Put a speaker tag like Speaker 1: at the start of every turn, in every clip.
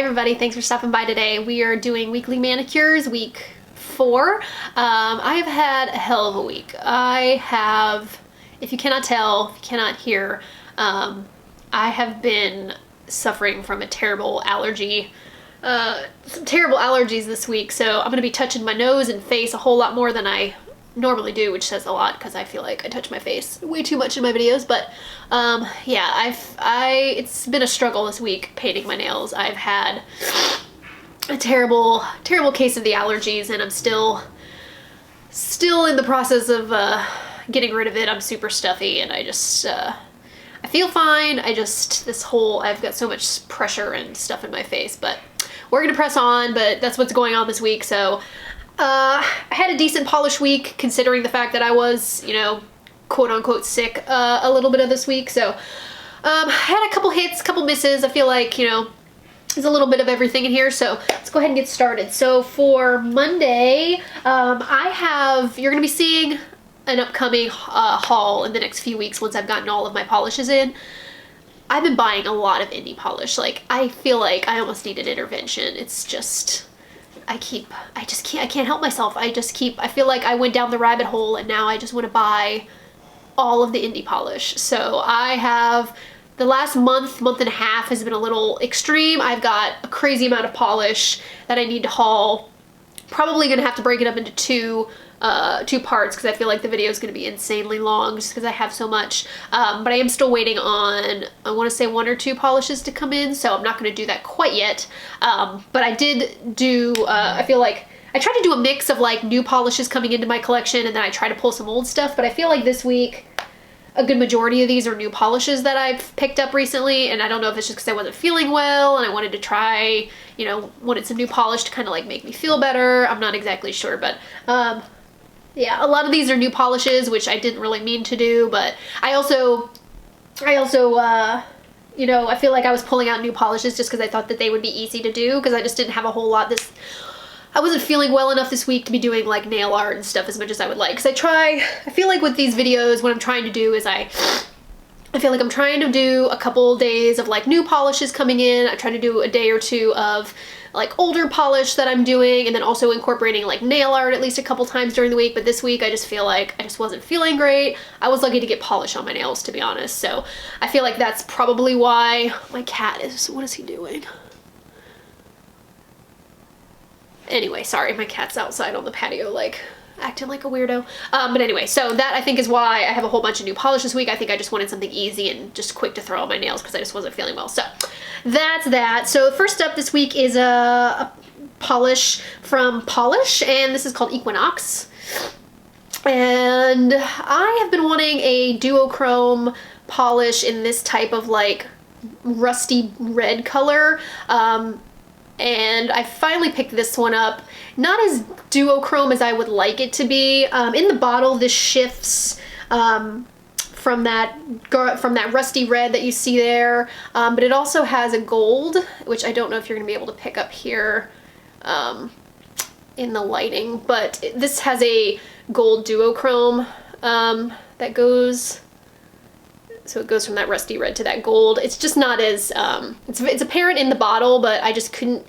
Speaker 1: everybody, thanks for stopping by today. We are doing weekly manicures, week 4. I have had a hell of a week. I have, if you cannot tell, if you cannot hear, I have been suffering from a terrible allergy, some terrible allergies this week, so I'm gonna be touching my nose and face a whole lot more than I normally do, which says a lot because I feel like I touch my face way too much in my videos. But yeah, it's been a struggle this week painting my nails. I've had a terrible case of the allergies, and I'm still in the process of getting rid of it. I'm super stuffy, and I just I feel fine. I've got so much pressure and stuff in my face, but we're gonna press on. But that's what's going on this week. So I had a decent polish week considering the fact that I was, you know, quote unquote sick a little bit of this week. So I had a couple hits, couple misses. I feel like, you know, there's a little bit of everything in here. So let's go ahead and get started. So for Monday, you're gonna be seeing an upcoming haul in the next few weeks once I've gotten all of my polishes in. I've been buying a lot of indie polish. Like, I feel like I almost need an intervention. It's just, I can't help myself. I feel like I went down the rabbit hole, and now I just want to buy all of the indie polish. So I have, the last month and a half has been a little extreme. I've got a crazy amount of polish that I need to haul. Probably gonna have to break it up into two parts because I feel like the video is going to be insanely long just because I have so much. But I am still waiting on, I want to say 1 or 2 polishes to come in, so I'm not going to do that quite yet. But I did do, I feel like I tried to do a mix of like new polishes coming into my collection, and then I try to pull some old stuff, but I feel like this week a good majority of these are new polishes that I've picked up recently, and I don't know if it's just because I wasn't feeling well and I wanted to try, you know, wanted some new polish to kind of like make me feel better. I'm not exactly sure, but yeah, a lot of these are new polishes, which I didn't really mean to do, but I also, you know, I feel like I was pulling out new polishes just because I thought that they would be easy to do, because I just didn't have a whole lot I wasn't feeling well enough this week to be doing like nail art and stuff as much as I would like. Because I feel like with these videos, what I'm trying to do is I feel like I'm trying to do a couple days of like new polishes coming in. I try to do a day or 2 of like older polish that I'm doing, and then also incorporating like nail art at least a couple times during the week. But this week I just feel like I just wasn't feeling great. I was lucky to get polish on my nails, to be honest. So I feel like that's probably why my cat is, what is he doing? Anyway, sorry, my cat's outside on the patio like acting like a weirdo. But anyway, so that I think is why I have a whole bunch of new polish this week. I think I just wanted something easy and just quick to throw on my nails because I just wasn't feeling well. So that's that. So first up this week is a polish from Pahlish, and this is called Equinox. And I have been wanting a duochrome polish in this type of like rusty red color. And I finally picked this one up. Not as duochrome as I would like it to be. In the bottle, this shifts from that rusty red that you see there, but it also has a gold, which I don't know if you're gonna be able to pick up here in the lighting, but this has a gold duochrome that goes. So it goes from that rusty red to that gold. It's just not as, it's apparent in the bottle, but I just couldn't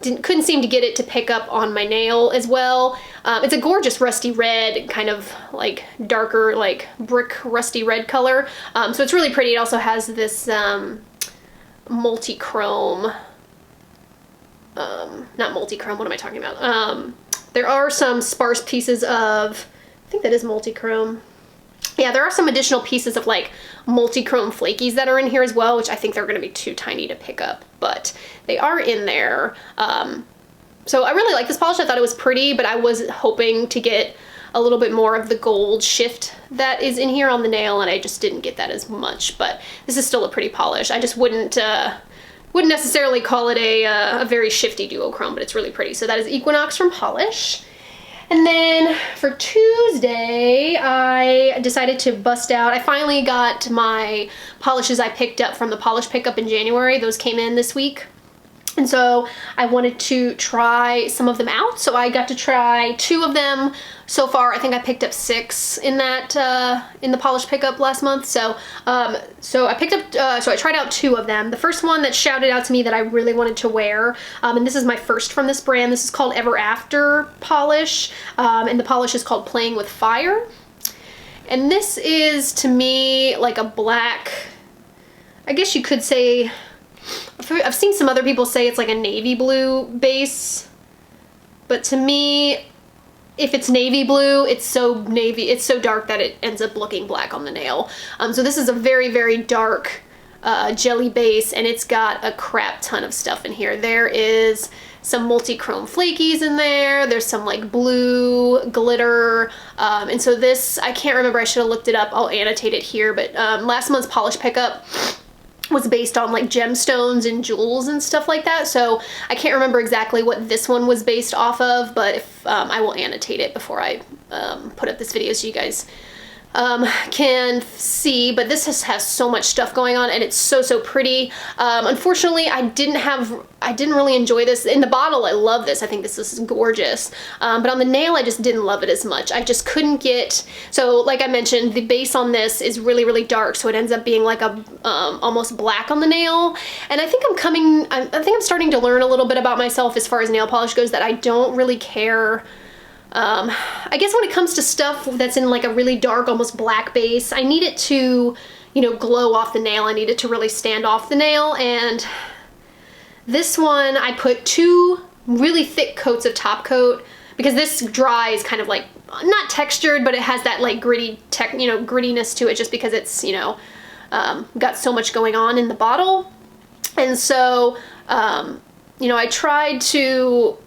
Speaker 1: seem to get it to pick up on my nail as well. It's a gorgeous rusty red, kind of like darker, like brick rusty red color. So it's really pretty. It also has this multi-chrome, not multi-chrome, what am I talking about? There are some sparse pieces of, I think that is multi-chrome. Yeah, there are some additional pieces of like multi-chrome flakies that are in here as well, which I think they're going to be too tiny to pick up, but they are in there. So I really like this polish. I thought it was pretty, but I was hoping to get a little bit more of the gold shift that is in here on the nail, and I just didn't get that as much, but this is still a pretty polish. I just wouldn't necessarily call it a very shifty duochrome, but it's really pretty. So that is Equinox from Pahlish. And then for Tuesday, I decided to bust out. I finally got my polishes I picked up from the polish pickup in January. Those came in this week. And so I wanted to try some of them out. So I got to try 2 of them so far. I think I picked up 6 in that, in the polish pickup last month. So, so I tried out 2 of them. The first one that shouted out to me that I really wanted to wear, and this is my first from this brand. This is called Ever After polish, and the polish is called Playing with Fire. And this is, to me, like a black, I guess you could say, I've seen some other people say it's like a navy blue base, but to me, if it's navy blue, it's so dark that it ends up looking black on the nail. So this is a very, very dark jelly base, and it's got a crap ton of stuff in here. There is some multi-chrome flakies in there. There's some like blue glitter. And so this, I can't remember, I should have looked it up. I'll annotate it here, but last month's polish pickup was based on like gemstones and jewels and stuff like that. So I can't remember exactly what this one was based off of, but if I will annotate it before I put up this video so you guys can see. But this has so much stuff going on, and it's so pretty. Unfortunately, I didn't really enjoy this. In the bottle, I love this. I think this is gorgeous. But on the nail, I just didn't love it as much. I just couldn't get, so like I mentioned, the base on this is really, really dark, so it ends up being like a almost black on the nail. And I think I think I'm starting to learn a little bit about myself as far as nail polish goes, that I don't really care. I guess when it comes to stuff that's in like a really dark, almost black base, I need it to, you know, glow off the nail. I need it to really stand off the nail. And this one, I put 2 really thick coats of top coat, because this dries kind of like, not textured, but it has that like grittiness to it, just because it's, you know, got so much going on in the bottle. And so, you know, I tried to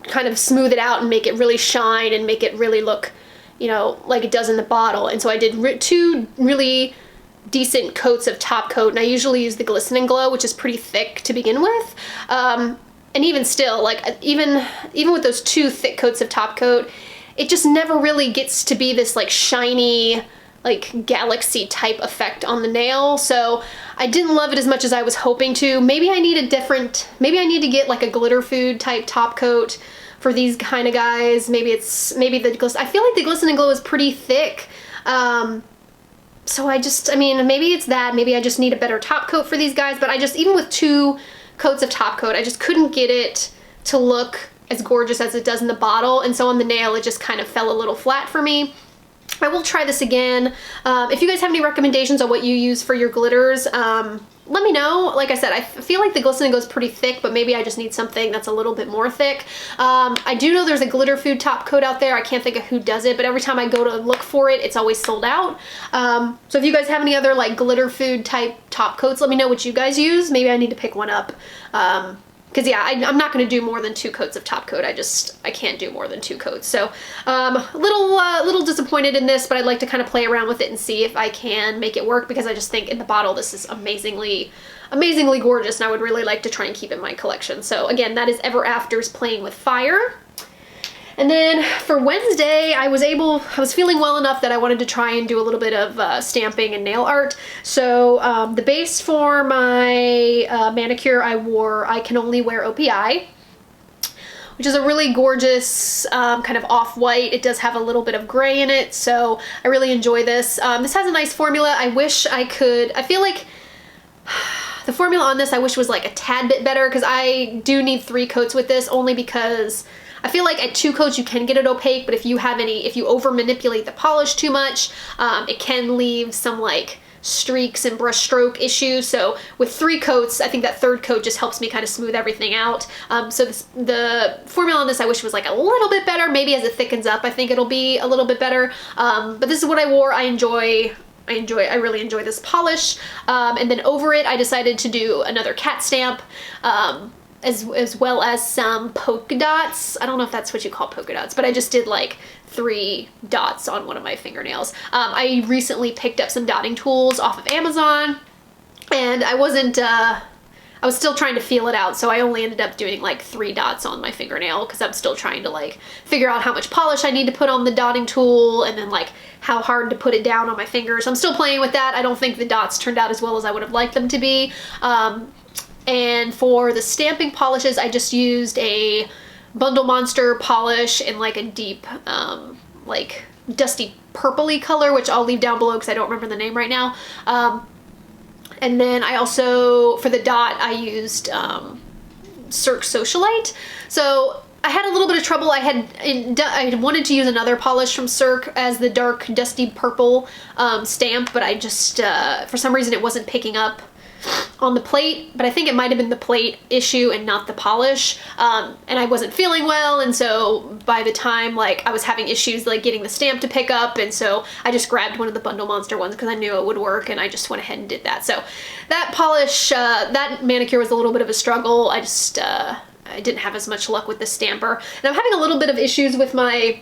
Speaker 1: kind of smooth it out and make it really shine and make it really look, you know, like it does in the bottle. And so I did 2 really decent coats of top coat, and I usually use the Glisten and Glow, which is pretty thick to begin with. And even still, like even with those 2 thick coats of top coat, it just never really gets to be this like shiny, like galaxy type effect on the nail. So I didn't love it as much as I was hoping to. Maybe I need to get like a glitter food type top coat for these kind of guys. Maybe I feel like the Glisten and Glow is pretty thick. So I mean, maybe it's that. Maybe I just need a better top coat for these guys. But even with 2 coats of top coat, I just couldn't get it to look as gorgeous as it does in the bottle. And so on the nail, it just kind of fell a little flat for me. I will try this again. If you guys have any recommendations on what you use for your glitters, let me know. Like I said, I feel like the Glisten and Glow is pretty thick, but maybe I just need something that's a little bit more thick. I do know there's a glitter food top coat out there. I can't think of who does it, but every time I go to look for it, it's always sold out. So if you guys have any other like glitter food type top coats, let me know what you guys use. Maybe I need to pick one up. Because yeah, I'm not going to do more than 2 coats of top coat. I can't do more than 2 coats. So little disappointed in this, but I'd like to kind of play around with it and see if I can make it work, because I just think in the bottle this is amazingly gorgeous, and I would really like to try and keep it in my collection. So again, that is Ever After's Playing with Fire. And then for Wednesday, I was feeling well enough that I wanted to try and do a little bit of stamping and nail art. So the base for my manicure, I Cannoli Wear OPI, which is a really gorgeous kind of off-white. It does have a little bit of gray in it, so I really enjoy this. This has a nice formula. I feel like the formula on this I wish was like a tad bit better, because I do need 3 coats with this, only because I feel like at 2 coats you can get it opaque, but if you over manipulate the polish too much, it can leave some like streaks and brush stroke issues. So with 3 coats, I think that 3rd coat just helps me kind of smooth everything out. So the formula on this I wish was like a little bit better. Maybe as it thickens up, I think it'll be a little bit better. But this is what I wore. I really enjoy this polish. And then over it, I decided to do another cat stamp. As well as some polka dots. I don't know if that's what you call polka dots, but I just did like 3 dots on one of my fingernails. I recently picked up some dotting tools off of Amazon, and I was still trying to feel it out, so I only ended up doing like 3 dots on my fingernail, because I'm still trying to like figure out how much polish I need to put on the dotting tool, and then like how hard to put it down on my fingers. I'm still playing with that. I don't think the dots turned out as well as I would have liked them to be. And for the stamping polishes, I just used a Bundle Monster polish in like a deep, like dusty purpley color, which I'll leave down below because I don't remember the name right now. And then I also, for the dot, I used Cirque Socialite. So I had a little bit of trouble. I wanted to use another polish from Cirque as the dark dusty purple stamp, but I just, for some reason it wasn't picking up on the plate, but I think it might have been the plate issue and not the polish. And I wasn't feeling well, and so by the time like I was having issues like getting the stamp to pick up, and so I just grabbed one of the Bundle Monster ones because I knew it would work, and I just went ahead and did that. So that polish, that manicure was a little bit of a struggle. I just, I didn't have as much luck with the stamper. And I'm having a little bit of issues with my,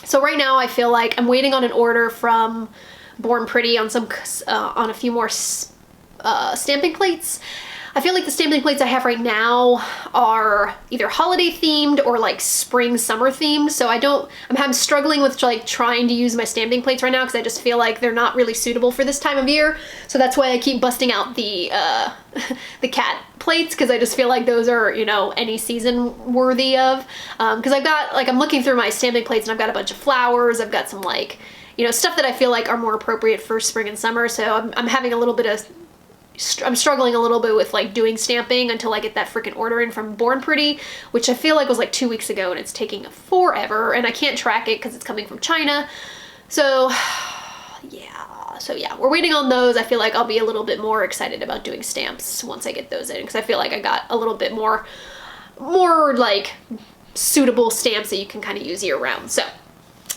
Speaker 1: so right now I feel like I'm waiting on an order from Born Pretty on some, on a few more stamping plates. I feel like the stamping plates I have right now are either holiday themed or like spring summer themed, so I'm struggling with like trying to use my stamping plates right now because I just feel like they're not really suitable for this time of year. So that's why I keep busting out the the cat plates, because I just feel like those are, you know, any season worthy of, because I've got like, I'm looking through my stamping plates and I've got a bunch of flowers, I've got some like, you know, stuff that I feel like are more appropriate for spring and summer. So I'm having a little bit of, I'm struggling a little bit with like doing stamping until I get that freaking order in from Born Pretty, which I feel like was like 2 weeks ago, and it's taking forever, and I can't track it because it's coming from China. So yeah, we're waiting on those. I feel like I'll be a little bit more excited about doing stamps once I get those in, because I feel like I got a little bit more like suitable stamps that you can kind of use year round. So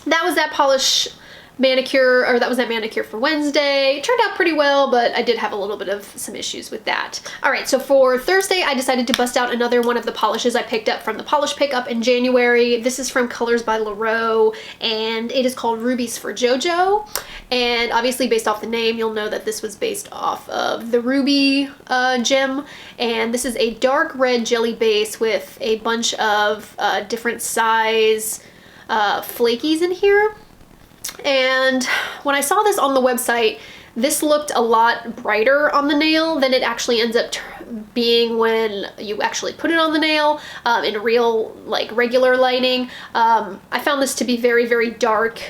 Speaker 1: that was that polish manicure, or that was that manicure for Wednesday. It turned out pretty well, but I did have a little bit of some issues with that. All right, so for Thursday, I decided to bust out another one of the polishes I picked up from the polish pickup in January. This is from Colors by Llarowe, and it is called Rubies for Jojo. And obviously based off the name, you'll know that this was based off of the Ruby gem. And this is a dark red jelly base with a bunch of different size flakies in here. And when I saw this on the website, this looked a lot brighter on the nail than it actually ends up being when you actually put it on the nail in real, like, regular lighting. I found this to be very, very dark,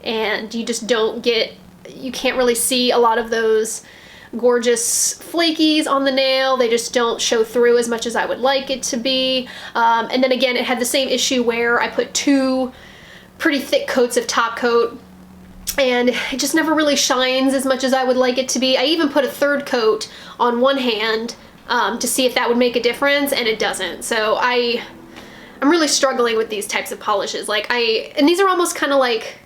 Speaker 1: and you just don't get, you can't really see a lot of those gorgeous flakies on the nail. They just don't show through as much as I would like it to be. And then again, it had the same issue where I put 2 pretty thick coats of top coat, and it just never really shines as much as I would like it to be. I even put a 3rd coat on one hand to see if that would make a difference, and it doesn't. So I'm really struggling with these types of polishes. Like and these are almost kind of like,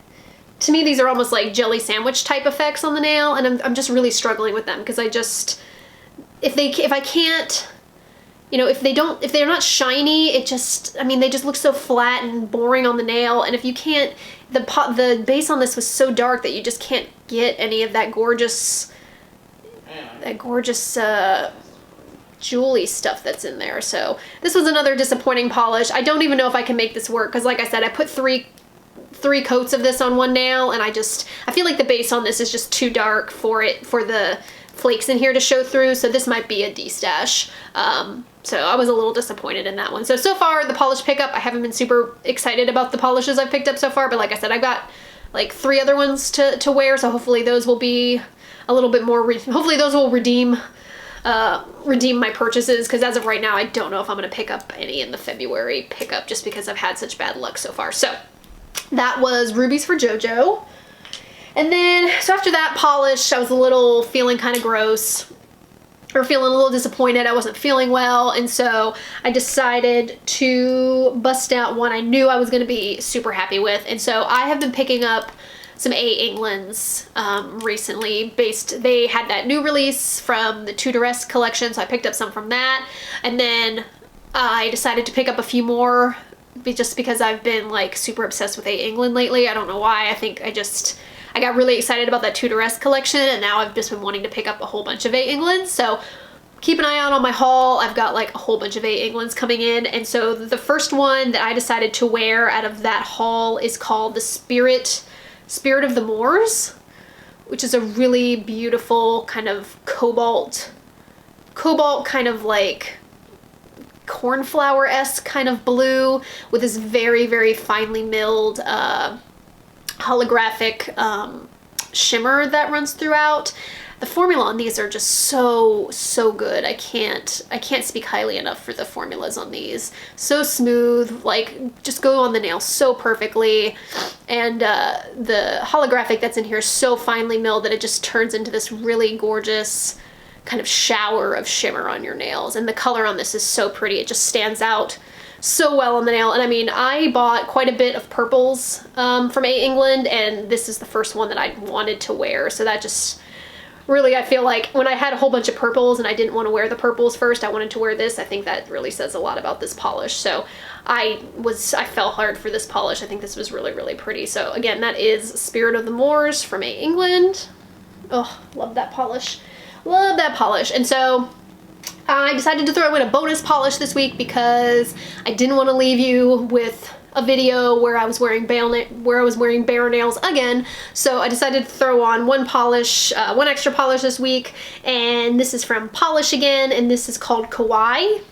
Speaker 1: to me, these are almost like jelly sandwich type effects on the nail, and I'm just really struggling with them, because I just, if I can't, you know, if they're not shiny, it just, I mean, they just look so flat and boring on the nail. And if you can't, the base on this was so dark that you just can't get any of that gorgeous jewelry stuff that's in there. So this was another disappointing polish. I don't even know if I can make this work, because like I said, I put three coats of this on one nail, and I feel like the base on this is just too dark for the flakes in here to show through. So this might be a D-stash. So I was a little disappointed in that one. So far, the polish pickup, I haven't been super excited about the polishes I've picked up so far, but like I said, I've got like 3 other ones to wear, so hopefully those will be a little bit more, hopefully those will redeem my purchases, because as of right now, I don't know if I'm gonna pick up any in the February pickup, just because I've had such bad luck so far. So that was Rubies for Jojo. And then, so after that polish, I was feeling kind of gross, or feeling a little disappointed. I wasn't feeling well, and so I decided to bust out one I knew I was going to be super happy with. And so I have been picking up some A. Englands recently. They had that new release from the Tutoresque collection, so I picked up some from that. And then I decided to pick up a few more just because I've been like super obsessed with A. England lately. I don't know why. I think I got really excited about that Tutoresque collection, and now I've just been wanting to pick up a whole bunch of A. Englands. So keep an eye out on my haul. I've got like a whole bunch of A. Englands coming in. And so the first one that I decided to wear out of that haul is called the Spirit of the Moors, which is a really beautiful kind of cobalt cobalt kind of like cornflower-esque kind of blue with this very, very finely milled holographic shimmer that runs throughout. The formula on these are just so good. I can't speak highly enough for the formulas on these. So smooth, like just go on the nail so perfectly. And the holographic that's in here is so finely milled that it just turns into this really gorgeous kind of shower of shimmer on your nails. And the color on this is so pretty. It just stands out so well on the nail. And I mean, I bought quite a bit of purples from A. England, and this is the first one that I wanted to wear. So that just really, I feel like when I had a whole bunch of purples and I didn't want to wear the purples first, I wanted to wear this. I think that really says a lot about this polish. So I fell hard for this polish. I think this was really, really pretty. So again, that is Spirit of the Moors from A. England. Oh, love that polish. Love that polish. And so I decided to throw in a bonus polish this week because I didn't want to leave you with a video where I was wearing bare nails again. So I decided to throw on one extra polish this week, and this is from Pahlish again, and this is called Kawaii.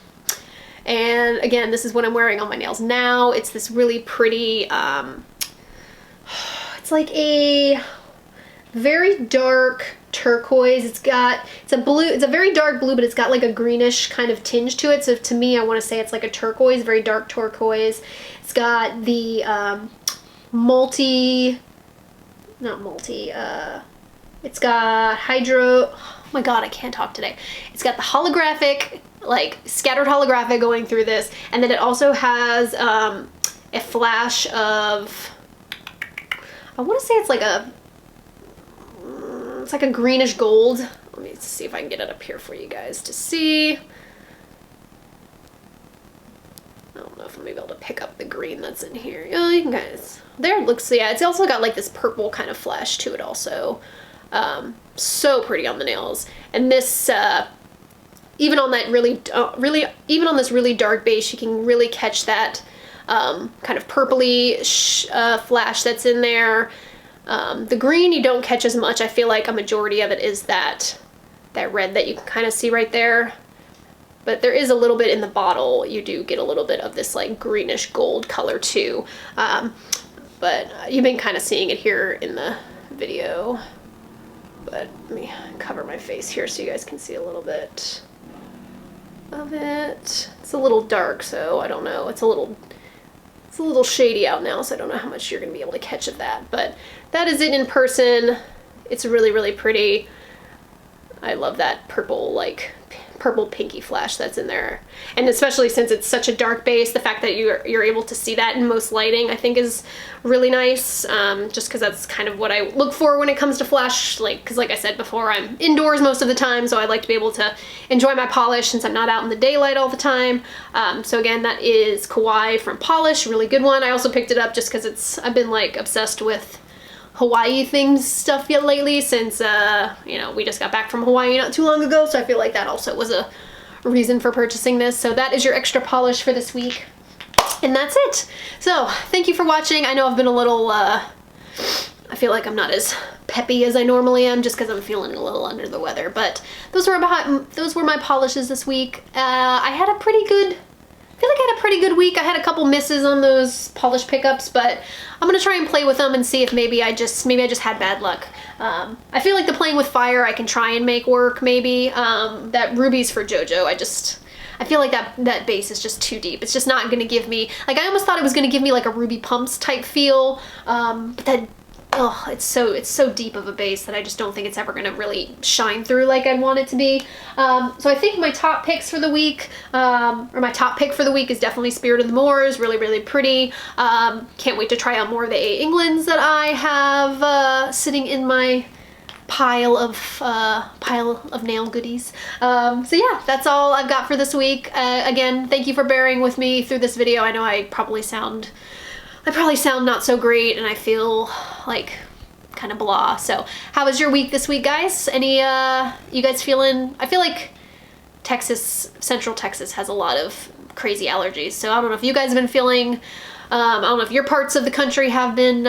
Speaker 1: And again, this is what I'm wearing on my nails now. It's this really pretty, it's like a very dark turquoise. It's a very dark blue, but it's got like a greenish kind of tinge to it. So to me, I want to say it's like a turquoise, very dark turquoise. It's got the it's got oh my god, I can't talk today. It's got the holographic, like scattered holographic going through this, and then it also has a flash of, I want to say it's like a greenish gold. Let me see if I can get it up here for you guys to see. I don't know if I'm able to pick up the green that's in here. Oh, you guys, there it looks. Yeah, it's also got like this purple kind of flash to it also. So pretty on the nails. And this, even on that even on this really dark base, you can really catch that kind of purpley flash that's in there. The green you don't catch as much. I feel like a majority of it is that red that you can kind of see right there. But there is a little bit in the bottle. You do get a little bit of this like greenish gold color too. But you've been kind of seeing it here in the video. But let me cover my face here so you guys can see a little bit of it. It's a little dark, so I don't know. It's a little shady out now, so I don't know how much you're gonna be able to catch of that. But that is it in person. It's really, really pretty. I love that purple pinky flash that's in there. And especially since it's such a dark base, the fact that you're able to see that in most lighting, I think is really nice. Just because that's kind of what I look for when it comes to flash, because like I said before, I'm indoors most of the time, so I like to be able to enjoy my polish since I'm not out in the daylight all the time. So again, that is Kawaii from Pahlish, really good one. I also picked it up just because I've been like obsessed with Hawaii things stuff yet lately since you know, we just got back from Hawaii not too long ago, so I feel like that also was a reason for purchasing this. So that is your extra polish for this week, and that's it. So thank you for watching. I know I've been a little I feel like I'm not as peppy as I normally am just because I'm feeling a little under the weather, but those were my polishes this week. I had a pretty good week. I had a couple misses on those polish pickups, but I'm gonna try and play with them and see if maybe I just had bad luck. I feel like the playing with fire I can try and make work maybe. That Rubies for Jojo, I feel like that base is just too deep. It's just not gonna give me, like, I almost thought it was gonna give me like a Ruby Pumps type feel, but that, oh, it's so deep of a base that I just don't think it's ever gonna really shine through like I'd want it to be. So I think my top picks for the week, or my top pick for the week is definitely Spirit of the Moors. Really, really pretty. Can't wait to try out more of the A. Englands that I have sitting in my pile of nail goodies. So yeah, that's all I've got for this week. Again, thank you for bearing with me through this video. I know I probably sound not so great and I feel like kind of blah. So how was your week this week, guys? Any you guys feeling, I feel like Central Texas has a lot of crazy allergies, so I don't know if you guys have been feeling, I don't know if your parts of the country have been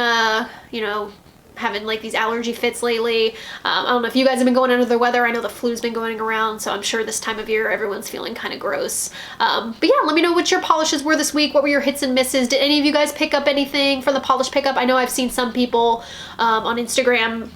Speaker 1: you know, having like these allergy fits lately. I don't know if you guys have been going under the weather. I know the flu's been going around, so I'm sure this time of year everyone's feeling kind of gross. But yeah, let me know what your polishes were this week. What were your hits and misses? Did any of you guys pick up anything from the polish pickup? I know I've seen some people on Instagram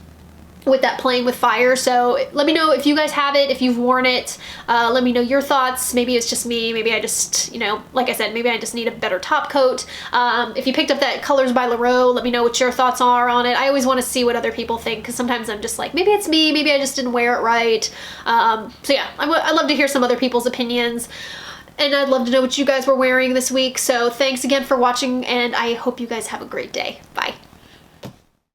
Speaker 1: with that playing with fire, so let me know if you guys have it, if you've worn it. Let me know your thoughts. Maybe it's just me, maybe I just, you know, like I said, maybe I just need a better top coat. If you picked up that Colors by Llarowe, let me know what your thoughts are on it. I always want to see what other people think, because sometimes I'm just like, maybe it's me, maybe I just didn't wear it right. So yeah, I'd love to hear some other people's opinions, and I'd love to know what you guys were wearing this week. So thanks again for watching, and I hope you guys have a great day.